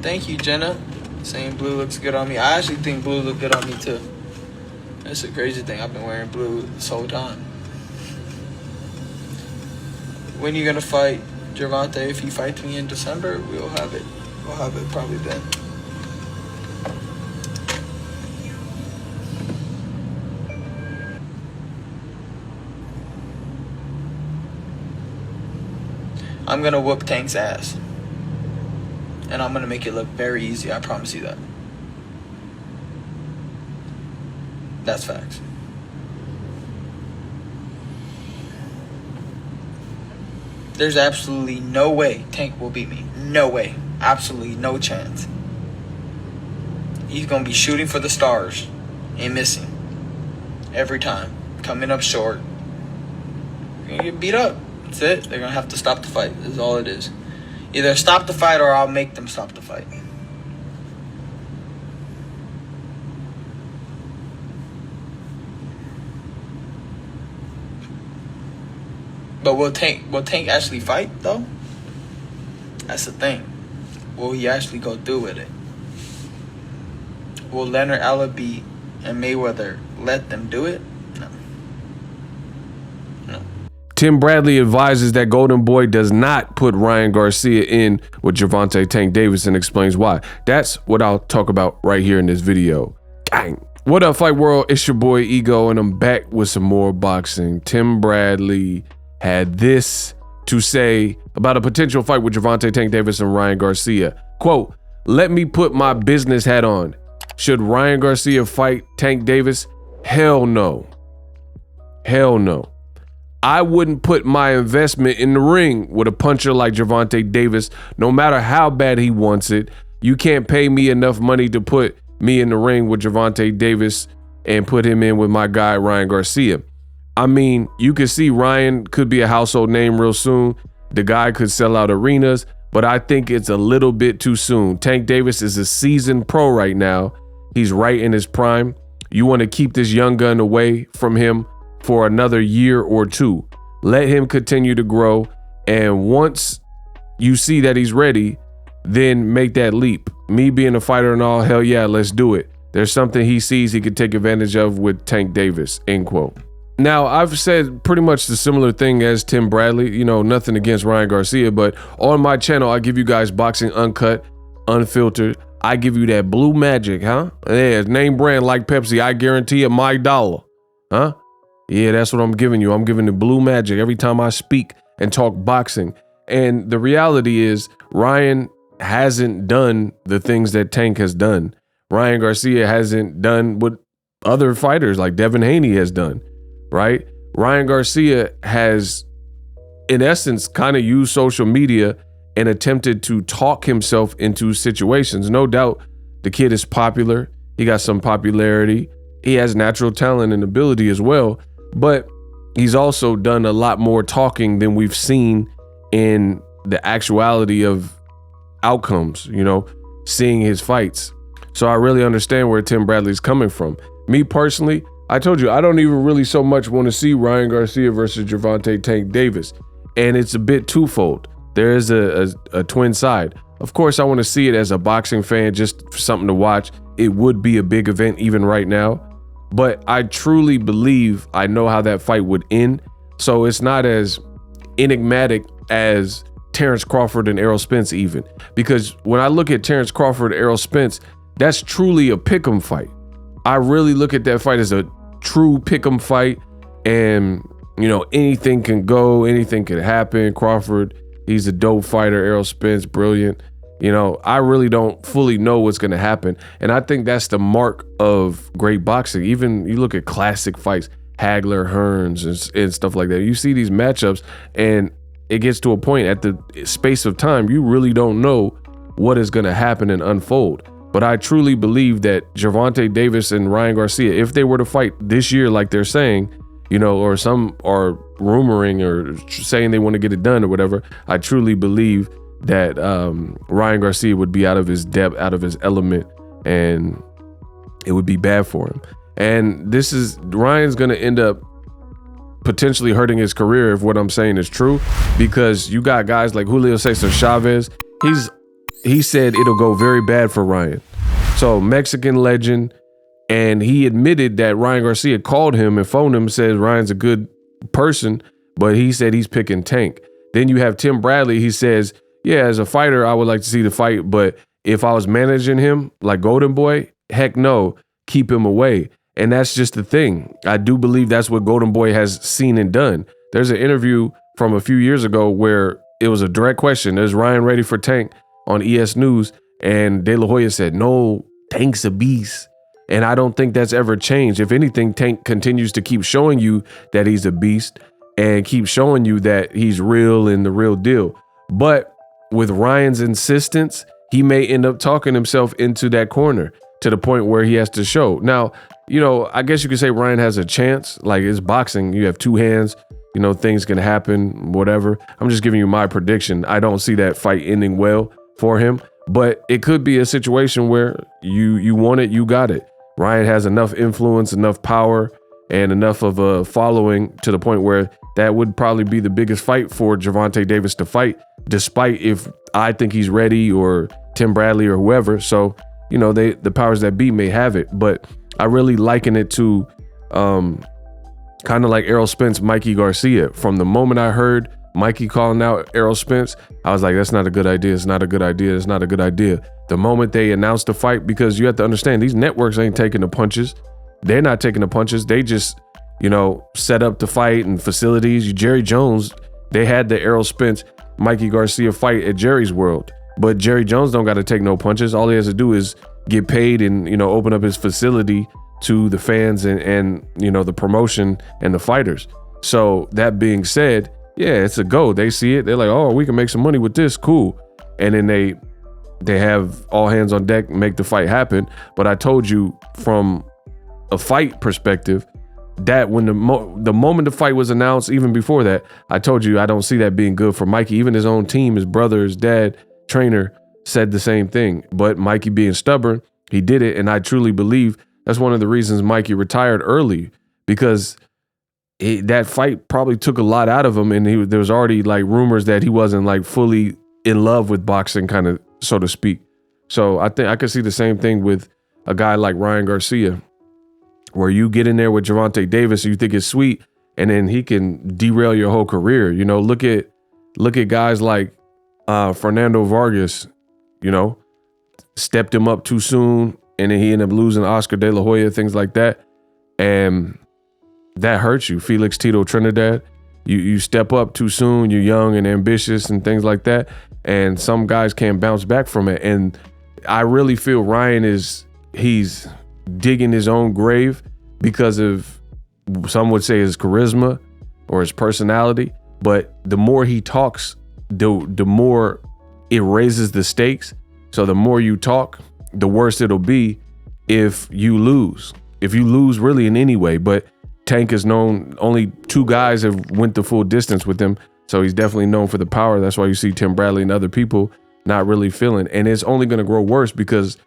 Thank you, Jenna. Saying blue looks good on me. I actually think blue look good on me too. That's a crazy thing. I've been wearing blue this whole time. When you gonna fight Gervonta? If he fights me in December, we'll have it. We'll have it probably then. I'm gonna whoop Tank's ass. And I'm gonna make it look very easy, I promise you that. That's facts. There's absolutely no way Tank will beat me. No way. Absolutely no chance. He's gonna be shooting for the stars and missing. Every time. Coming up short. You're gonna get beat up. That's it. They're gonna have to stop the fight. That's all it is. Either stop the fight or I'll make them stop the fight. But will Tank actually fight though? That's the thing. Will he actually go through with it? Will Leonard Alabi and Mayweather let them do it? No. No. Tim Bradley advises that Goldenboy does not put Ryan Garcia in with Gervonta Tank Davis and explains why. That's what I'll talk about right here in this video. Gang. What up, Fight World? It's your boy Ego, and I'm back with some more boxing. Tim Bradley had this to say about a potential fight with Gervonta Tank Davis and Ryan Garcia. Quote, "Let me put my business hat on. Should Ryan Garcia fight Tank Davis? Hell no. Hell no. I wouldn't put my investment in the ring with a puncher like Gervonta Davis, no matter how bad he wants it. You can't pay me enough money to put me in the ring with Gervonta Davis and put him in with my guy, Ryan Garcia." I mean, you could see Ryan could be a household name real soon. The guy could sell out arenas, but I think it's a little bit too soon. Tank Davis is a seasoned pro right now. He's right in his prime. You want to keep this young gun away from him for another year or two. Let him continue to grow. And once you see that he's ready, then make that leap. Me being a fighter and all, hell yeah, let's do it. There's something he sees he could take advantage of with Tank Davis, end quote. Now, I've said pretty much the similar thing as Tim Bradley, you know, nothing against Ryan Garcia, but on my channel, I give you guys boxing uncut, unfiltered. I give you that blue magic, huh? Yeah, name brand like Pepsi. I guarantee it my dollar, huh? Yeah, that's what I'm giving you. I'm giving the blue magic every time I speak and talk boxing. And the reality is Ryan hasn't done the things that Tank has done. Ryan Garcia hasn't done what other fighters like Devin Haney has done, right? Ryan Garcia has, in essence, kind of used social media and attempted to talk himself into situations. No doubt the kid is popular. He got some popularity. He has natural talent and ability as well, but he's also done a lot more talking than we've seen in the actuality of outcomes, you know, seeing his fights. So I really understand where Tim Bradley's coming from. Me personally, I told you, I don't even really so much want to see Ryan Garcia versus Gervonta Tank Davis. And it's a bit twofold. There is a twin side. Of course, I want to see it as a boxing fan, just for something to watch. It would be a big event even right now. But I truly believe I know how that fight would end. So it's not as enigmatic as Terrence Crawford and Errol Spence even. Because when I look at Terrence Crawford and Errol Spence, that's truly a pick'em fight. I really look at that fight as a true pick'em fight. And, you know, anything can go, anything can happen. Crawford, he's a dope fighter. Errol Spence, brilliant. You know, I really don't fully know what's going to happen. And I think that's the mark of great boxing. Even you look at classic fights, Hagler, Hearns, and stuff like that. You see these matchups and it gets to a point at the space of time, you really don't know what is going to happen and unfold. But I truly believe that Gervonta Davis and Ryan Garcia, if they were to fight this year, like they're saying, you know, or some are rumoring or saying they want to get it done or whatever, I truly believe that Ryan Garcia would be out of his depth, out of his element, and it would be bad for him. And this is, Ryan's going to end up potentially hurting his career if what I'm saying is true, because you got guys like Julio Cesar Chavez. He's he said it'll go very bad for Ryan. So Mexican legend, and he admitted that Ryan Garcia called him and phoned him and said Ryan's a good person, but he said he's picking Tank. Then you have Tim Bradley. He says, yeah, as a fighter, I would like to see the fight, but if I was managing him like Goldenboy, heck no, keep him away. And that's just the thing. I do believe that's what Goldenboy has seen and done. There's an interview from a few years ago where it was a direct question. Is Ryan ready for Tank on ES News? And De La Hoya said, no, Tank's a beast. And I don't think that's ever changed. If anything, Tank continues to keep showing you that he's a beast and keep showing you that he's real and the real deal. But with Ryan's insistence, he may end up talking himself into that corner to the point where he has to show. Now, you know, I guess you could say Ryan has a chance. Like, it's boxing. You have two hands. You know, things can happen, whatever. I'm just giving you my prediction. I don't see that fight ending well for him. But it could be a situation where you want it, you got it. Ryan has enough influence, enough power, and enough of a following to the point where that would probably be the biggest fight for Gervonta Davis to fight, despite if I think he's ready or Tim Bradley or whoever. So, you know, the powers that be may have it. But I really liken it to kind of like Errol Spence, Mikey Garcia. From the moment I heard Mikey calling out Errol Spence, I was like, that's not a good idea. It's not a good idea. It's not a good idea. The moment they announced the fight, because you have to understand, these networks ain't taking the punches. They're not taking the punches. They just, you know, set up the fight and facilities. Jerry Jones, they had the Errol Spence, Mikey Garcia fight at Jerry's World. But Jerry Jones don't got to take no punches. All he has to do is get paid and, you know, open up his facility to the fans and you know, the promotion and the fighters. So that being said, yeah, it's a go. They see it. They're like, oh, we can make some money with this. Cool. And then they have all hands on deck, make the fight happen. But I told you from a fight perspective that when the moment the fight was announced, even before that, I told you I don't see that being good for Mikey. Even his own team, his brother, his dad, trainer said the same thing. But Mikey being stubborn, he did it. And I truly believe that's one of the reasons Mikey retired early, because that fight probably took a lot out of him. And there was already like rumors that he wasn't like fully in love with boxing, kind of, so to speak. So I think I could see the same thing with a guy like Ryan Garcia, where you get in there with Gervonta Davis, you think it's sweet, and then he can derail your whole career. You know, look at guys like Fernando Vargas, you know, stepped him up too soon, and then he ended up losing Oscar De La Hoya, things like that. And that hurts you. Felix Tito Trinidad, you step up too soon, you're young and ambitious and things like that. And some guys can't bounce back from it. And I really feel Ryan he's digging his own grave because of, some would say, his charisma or his personality. But the more he talks, the more it raises the stakes. So the more you talk, the worse it'll be if you lose. If you lose really in any way. But Tank is known, only 2 guys have went the full distance with him. So he's definitely known for the power. That's why you see Tim Bradley and other people not really feeling. And it's only going to grow worse because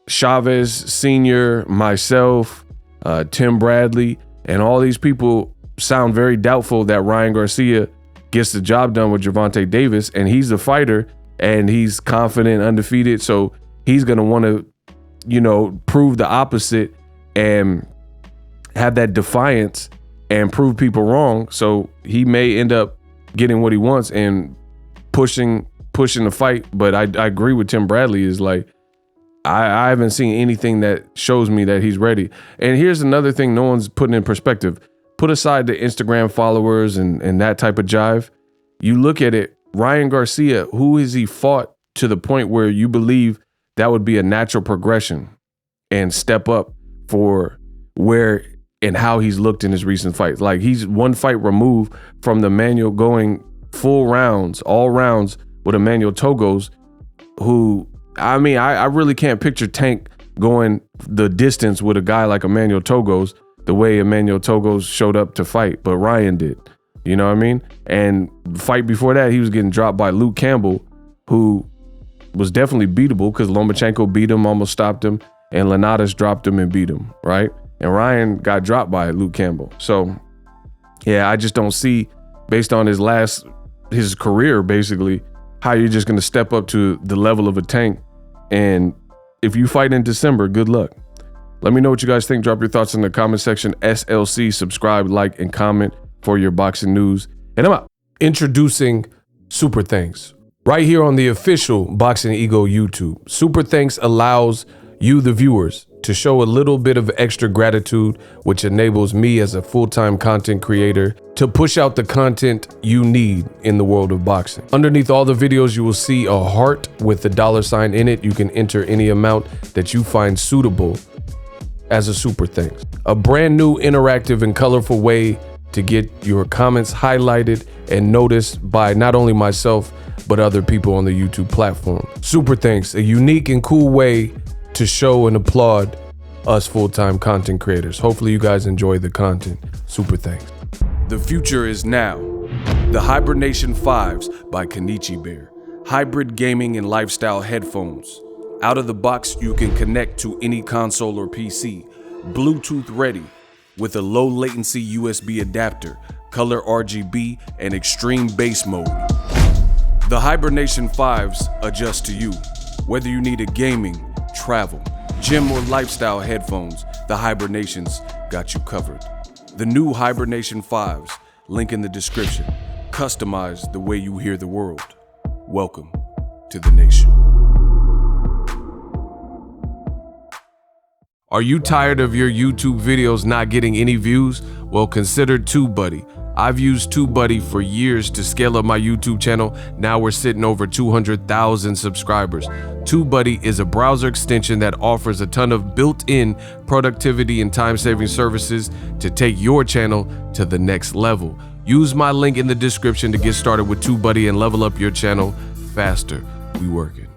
Chavez Sr., myself, Tim Bradley, and all these people sound very doubtful that Ryan Garcia gets the job done with Gervonta Davis. And he's the fighter and he's confident, undefeated. So he's going to want to, you know, prove the opposite and have that defiance and prove people wrong. So he may end up getting what he wants and pushing the fight. But I agree with Tim Bradley, is like, I haven't seen anything that shows me that he's ready. And here's another thing no one's putting in perspective. Put aside the Instagram followers and that type of jive. You look at it, Ryan Garcia, who has he fought to the point where you believe that would be a natural progression and step up for where and how he's looked in his recent fights? Like, he's one fight removed from the Manuel going full rounds, all rounds with Emmanuel Togos, who, I mean, I really can't picture Tank going the distance with a guy like Emmanuel Togos the way Emmanuel Togos showed up to fight, but Ryan did. You know what I mean? And the fight before that, he was getting dropped by Luke Campbell, who was definitely beatable because Lomachenko beat him, almost stopped him, and Linares dropped him and beat him, right? And Ryan got dropped by Luke Campbell. So, yeah, I just don't see, based on his career, basically, how you're just gonna step up to the level of a tank. And if you fight in December, good luck. Let me know what you guys think. Drop your thoughts in the comment section. SLC, subscribe, like, and comment for your boxing news. And I'm out. Introducing Super Thanks right here on the official Boxing Ego YouTube. Super Thanks allows you, the viewers, to show a little bit of extra gratitude, which enables me as a full-time content creator to push out the content you need in the world of boxing. Underneath all the videos, you will see a heart with the $sign in it. You can enter any amount that you find suitable as a super thanks. A brand new interactive and colorful way to get your comments highlighted and noticed by not only myself, but other people on the YouTube platform. Super thanks, a unique and cool way to show and applaud us full-time content creators. Hopefully you guys enjoy the content. Super thanks. The future is now. The Hibernation 5s by Kenichi Bear. Hybrid gaming and lifestyle headphones. Out of the box, you can connect to any console or PC. Bluetooth ready with a low latency USB adapter, color RGB, and extreme bass mode. The Hibernation 5s adjust to you. Whether you need a gaming, travel, gym, or lifestyle headphones, the Hibernations got you covered. The new Hibernation 5s, link in the description. Customize the way you hear the world. Welcome to the nation. Are you tired of your YouTube videos not getting any views? Well, consider TubeBuddy. I've used TubeBuddy for years to scale up my YouTube channel. Now we're sitting over 200,000 subscribers. TubeBuddy is a browser extension that offers a ton of built-in productivity and time-saving services to take your channel to the next level. Use my link in the description to get started with TubeBuddy and level up your channel faster. We working.